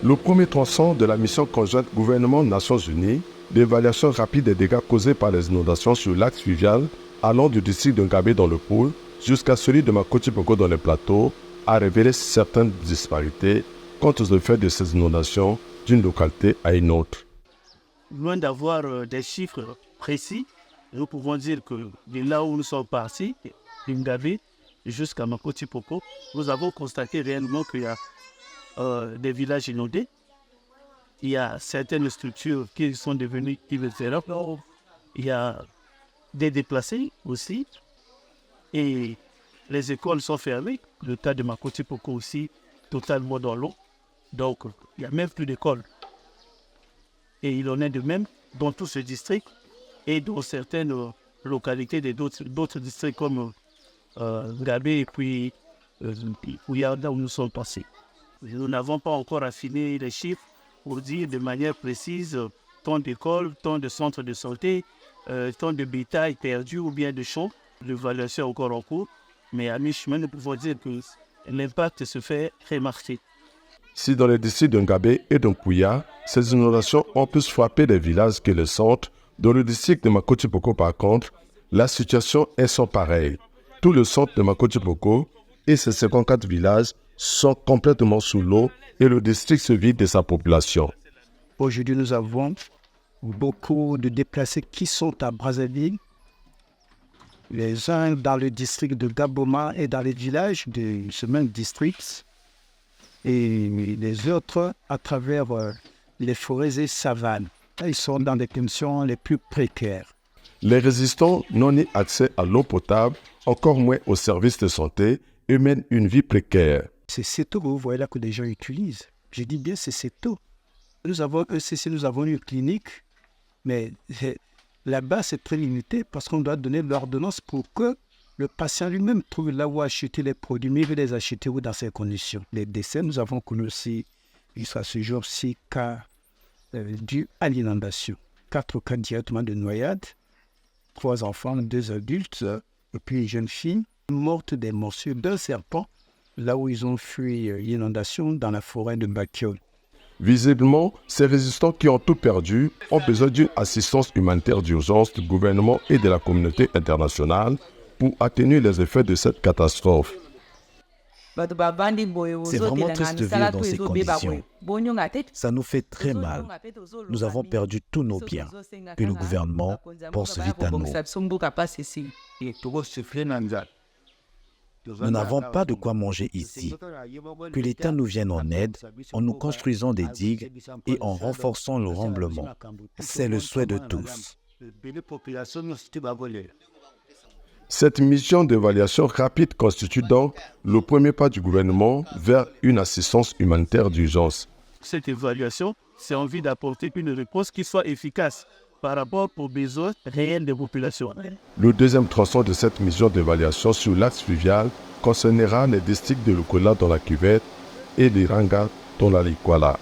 Le premier tronçon de la mission conjointe gouvernement-Nations Unies d'évaluation rapide des dégâts causés par les inondations sur l'axe fluvial allant du district de Ngabé dans le Pôle jusqu'à celui de Makoti-Poko dans les plateaux a révélé certaines disparités quant aux effets de ces inondations d'une localité à une autre. Loin d'avoir des chiffres précis, nous pouvons dire que de là où nous sommes partis, de Ngabé jusqu'à Makoti-Poko, nous avons constaté réellement qu'il y a des villages inondés. Il y a certaines structures qui sont devenues irréférences. Il y a des déplacés aussi. Et les écoles sont fermées. Le cas de Makoti-Poko aussi, totalement dans l'eau. Donc, il n'y a même plus d'écoles. Et il en est de même dans tout ce district et dans certaines localités d'autres districts comme Ngabé et puis Ouyarda où nous sommes passés. Nous n'avons pas encore affiné les chiffres pour dire de manière précise tant d'écoles, tant de centres de santé, tant de bétail perdu ou bien de champs. L'évaluation est encore en cours, mais à mi-chemin, nous pouvons dire que l'impact se fait remarquer. Si dans les districts de Ngabé et de Nkouya, ces inondations ont plus frappé les villages que les centres, dans le district de Makoti-Poko par contre, la situation est sans pareille. Tout le centre de Makoti-Poko et ses 54 villages sont complètement sous l'eau et le district se vide de sa population. Aujourd'hui, nous avons beaucoup de déplacés qui sont à Brazzaville, les uns dans le district de Gaboma et dans les villages de ce même district, et les autres à travers les forêts et savanes. Ils sont dans des conditions les plus précaires. Les résistants n'ont ni accès à l'eau potable, encore moins aux services de santé, et mènent une vie précaire. C'est cette eau que vous voyez là que les gens utilisent. Je dis bien c'est cette eau. Nous avons ECC, nous avons une clinique, mais là-bas c'est très limité parce qu'on doit donner l'ordonnance pour que le patient lui-même trouve là où acheter les produits, mais il veut les acheter où dans ces conditions. Les décès, nous avons connu aussi, jusqu'à ce jour, 6 cas dus à l'inondation. 4 cas directement de noyade, 3 enfants, 2 adultes, et puis une jeune fille morte des morsures d'un serpent, là où ils ont fui l'inondation dans la forêt de Bakiol. Visiblement, ces résistants qui ont tout perdu ont besoin d'une assistance humanitaire d'urgence du gouvernement et de la communauté internationale pour atténuer les effets de cette catastrophe. C'est vraiment triste de vivre dans ces conditions. Ça nous fait très mal. Nous avons perdu tous nos biens. Que le gouvernement pense vite à nous. Nous n'avons pas de quoi manger ici. Que l'État nous vienne en aide en nous construisant des digues et en renforçant le rembllement. C'est le souhait de tous. Cette mission d'évaluation rapide constitue donc le premier pas du gouvernement vers une assistance humanitaire d'urgence. Cette évaluation, c'est envie d'apporter une réponse qui soit efficace par rapport aux besoins réels des populations. Le deuxième tronçon de cette mission d'évaluation sur l'axe fluvial concernera les districts de Lukola dans la Cuvette et d'Iranga dans la Likwala.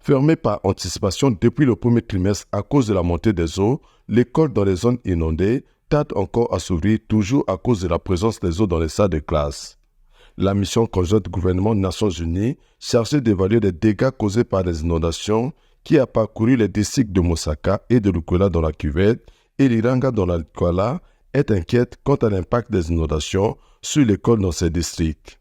Fermée par anticipation depuis le premier trimestre à cause de la montée des eaux, l'école dans les zones inondées tarde encore à s'ouvrir, toujours à cause de la présence des eaux dans les salles de classe. La mission conjointe gouvernement-Nations Unies, chargée d'évaluer les dégâts causés par les inondations, qui a parcouru les districts de Mosaka et de Lukola dans la Cuvette et l'Iranga dans la Likwala, est inquiète quant à l'impact des inondations sur l'école dans ces districts.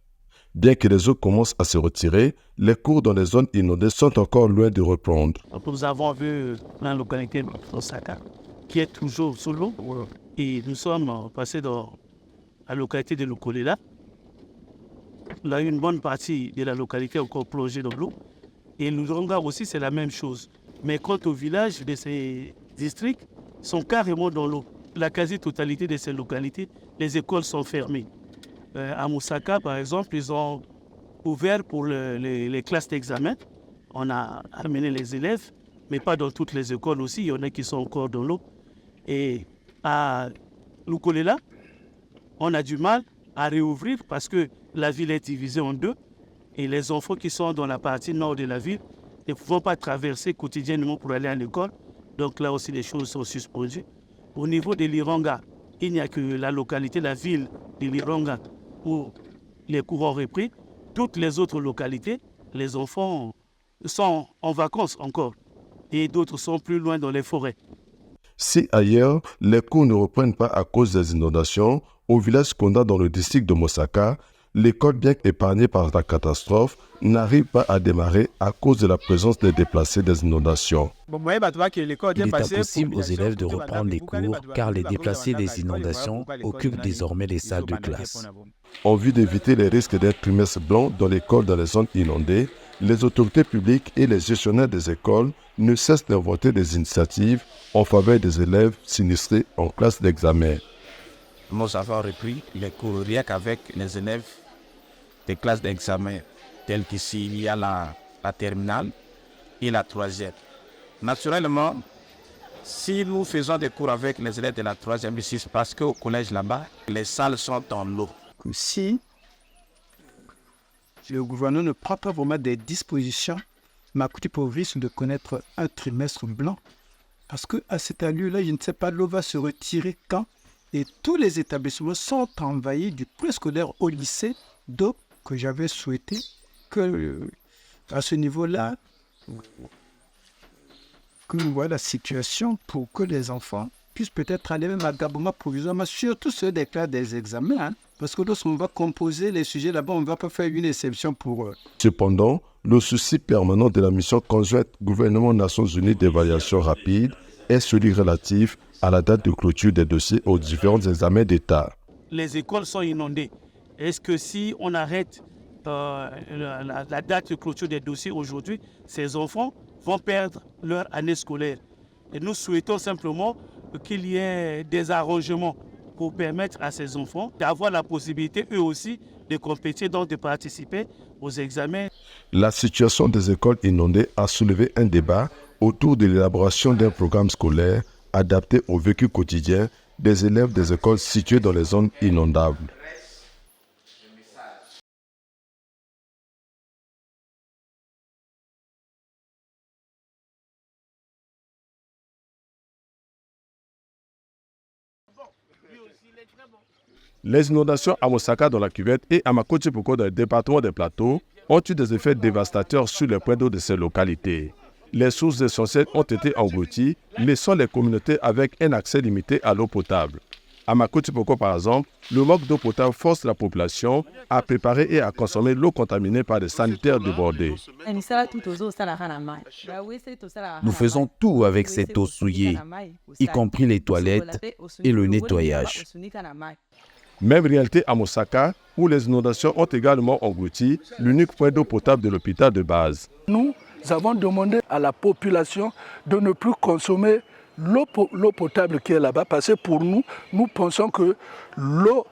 Bien que les eaux commencent à se retirer, les cours dans les zones inondées sont encore loin de reprendre. Nous avons vu la localité de Osaka, qui est toujours sous l'eau. Et nous sommes passés dans la localité de Lukolela. Là, une bonne partie de la localité est encore plongée dans l'eau. Et Luranga aussi, c'est la même chose. Mais quant aux villages de ces districts, sont carrément dans l'eau. La quasi-totalité de ces localités, les écoles sont fermées. À Mosaka, par exemple, ils ont ouvert pour les classes d'examen. On a amené les élèves, mais pas dans toutes les écoles aussi. Il y en a qui sont encore dans l'eau. Et à Lukolela, on a du mal à réouvrir parce que la ville est divisée en deux. Et les enfants qui sont dans la partie nord de la ville ne pouvant pas traverser quotidiennement pour aller à l'école. Donc là aussi, les choses sont suspendues. Au niveau de l'Iranga, il n'y a que la localité, la ville de l'Iranga où les cours ont repris. Toutes les autres localités, les enfants sont en vacances encore et d'autres sont plus loin dans les forêts. Si ailleurs, les cours ne reprennent pas à cause des inondations, au village Konda dans le district de Mosaka, l'école, bien qu'épargnée par la catastrophe, n'arrive pas à démarrer à cause de la présence des déplacés des inondations. Il est impossible aux élèves de reprendre les cours car les déplacés des inondations occupent désormais les salles de classe. En vue d'éviter les risques d'un trimestre blanc dans l'école dans les zones inondées, les autorités publiques et les gestionnaires des écoles ne cessent d'inventer des initiatives en faveur des élèves sinistrés en classe d'examen. Nous avons repris les cours rien qu'avec les élèves des classes d'examen, telles qu'ici il y a la terminale et la troisième. Naturellement, si nous faisons des cours avec les élèves de la troisième, c'est parce qu'au collège là-bas, les salles sont en l'eau. Si le gouvernement ne prend pas vraiment des dispositions, Makuti risque de connaître un trimestre blanc. Parce qu'à cet lieu-là, je ne sais pas, l'eau va se retirer quand. Et tous les établissements sont envahis du préscolaire au lycée. Donc, que j'avais souhaité que, à ce niveau-là, que nous voyons la situation pour que les enfants puissent peut-être aller même à Gaboma provisoirement, surtout ceux des classes des examens. Hein, parce que lorsqu'on va composer les sujets là-bas, on ne va pas faire une exception pour eux. Cependant, le souci permanent de la mission conjointe gouvernement-Nations Unies d'évaluation rapide est celui relatif à la date de clôture des dossiers aux différents examens d'État. Les écoles sont inondées. Est-ce que si on arrête la date de clôture des dossiers aujourd'hui, ces enfants vont perdre leur année scolaire? Et nous souhaitons simplement qu'il y ait des arrangements pour permettre à ces enfants d'avoir la possibilité, eux aussi, de compétir, donc de participer aux examens. La situation des écoles inondées a soulevé un débat autour de l'élaboration d'un programme scolaire adapté au vécu quotidien des élèves des écoles situées dans les zones inondables. Les inondations à Mosaka dans la cuvette et à Makoti-Poko dans le département des Plateaux ont eu des effets dévastateurs sur les points d'eau de ces localités. Les sources essentielles ont été englouties, laissant les communautés avec un accès limité à l'eau potable. À Makoti-Poko, par exemple, le manque d'eau potable force la population à préparer et à consommer l'eau contaminée par des sanitaires débordés. Nous faisons tout avec cette eau souillée, y compris les toilettes et le nettoyage. Même réalité à Mosaka, où les inondations ont également englouti l'unique point d'eau potable de l'hôpital de base. Nous avons demandé à la population de ne plus consommer l'eau potable qui est là-bas, parce que pour nous, nous pensons que l'eau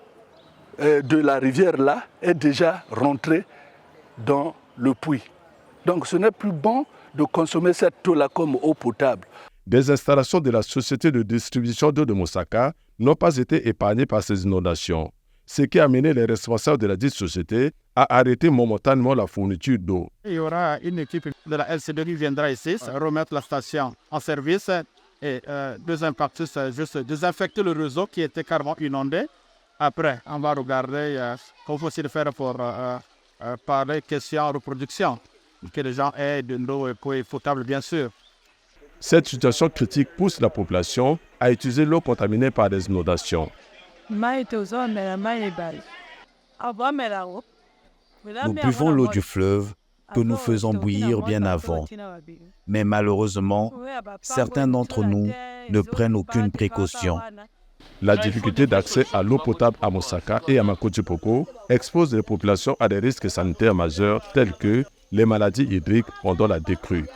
de la rivière là est déjà rentrée dans le puits. Donc ce n'est plus bon de consommer cette eau-là comme eau potable. Des installations de la société de distribution d'eau de Mosaka n'ont pas été épargnées par ces inondations, ce qui a amené les responsables de la dite société à arrêter momentanément la fourniture d'eau. Il y aura une équipe de la LCD qui viendra ici remettre la station en service et deuxième partie, c'est juste désinfecter le réseau qui était carrément inondé. Après, on va regarder comment faut-il faire pour parler question reproduction, que les gens aient de l'eau potable bien sûr. Cette situation critique pousse la population à utiliser l'eau contaminée par des inondations. Nous buvons l'eau du fleuve que nous faisons bouillir bien avant. Mais malheureusement, certains d'entre nous ne prennent aucune précaution. La difficulté d'accès à l'eau potable à Mosaka et à Makoti-Poko expose les populations à des risques sanitaires majeurs tels que les maladies hydriques pendant la décrue.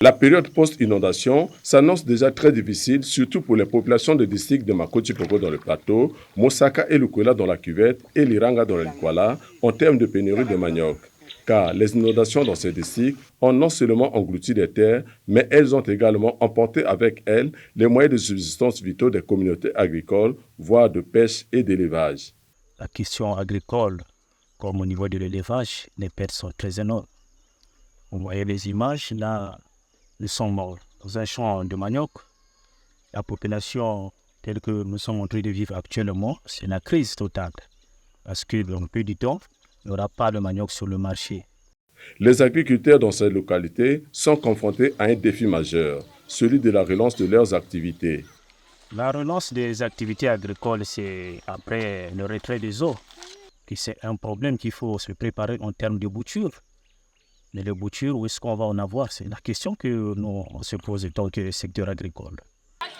La période post-inondation s'annonce déjà très difficile, surtout pour les populations des districts de Makoti-Poko dans le plateau, Mosaka et Lukwela dans la cuvette et Liranga dans le Likwala, en termes de pénurie de manioc. car les inondations dans ces districts ont non seulement englouti les terres, mais elles ont également emporté avec elles les moyens de subsistance vitaux des communautés agricoles, voire de pêche et d'élevage. La question agricole, comme au niveau de l'élevage, les pertes sont très énormes. Vous voyez les images, là, nous sommes dans un champ de manioc. La population telle que nous sommes en train de vivre actuellement, c'est la crise totale. Parce que dans peu de temps, il n'y aura pas de manioc sur le marché. Les agriculteurs dans ces localités sont confrontés à un défi majeur, celui de la relance de leurs activités. La relance des activités agricoles, c'est après le retrait des eaux. C'est un problème qu'il faut se préparer en termes de bouture. Mais les boutures, où est-ce qu'on va en avoir? C'est la question que nous on se pose en tant que secteur agricole.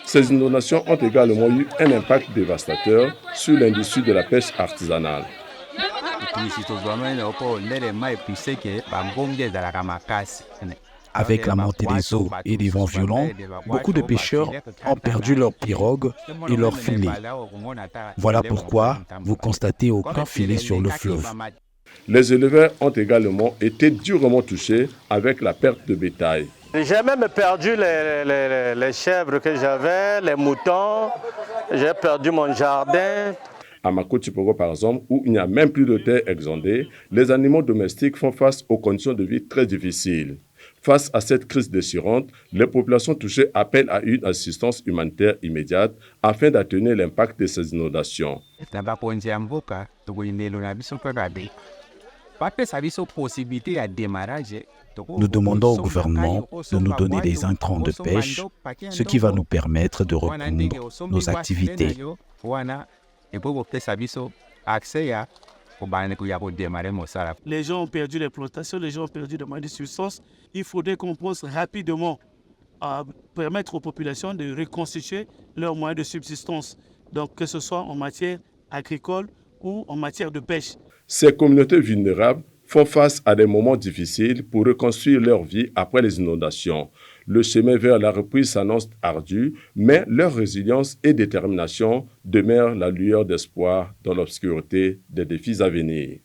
Ces inondations ont également eu un impact dévastateur sur l'industrie de la pêche artisanale. Avec la montée des eaux et des vents violents, beaucoup de pêcheurs ont perdu leurs pirogues et leurs filets. Voilà pourquoi vous constatez aucun filet sur le fleuve. Les éleveurs ont également été durement touchés avec la perte de bétail. J'ai même perdu les chèvres que j'avais, les moutons, j'ai perdu mon jardin. À Mako-Tchipogo, par exemple, où il n'y a même plus de terre exondée, les animaux domestiques font face aux conditions de vie très difficiles. Face à cette crise déchirante, les populations touchées appellent à une assistance humanitaire immédiate afin d'atténuer l'impact de ces inondations. Nous demandons au gouvernement de nous donner des intrants de pêche, ce qui va nous permettre de reprendre nos activités. Les gens ont perdu les plantations, les gens ont perdu des moyens de subsistance. Il faudrait qu'on pense rapidement à permettre aux populations de reconstituer leurs moyens de subsistance, donc que ce soit en matière agricole ou en matière de pêche. Ces communautés vulnérables font face à des moments difficiles pour reconstruire leur vie après les inondations. Le chemin vers la reprise s'annonce ardu, mais leur résilience et détermination demeurent la lueur d'espoir dans l'obscurité des défis à venir.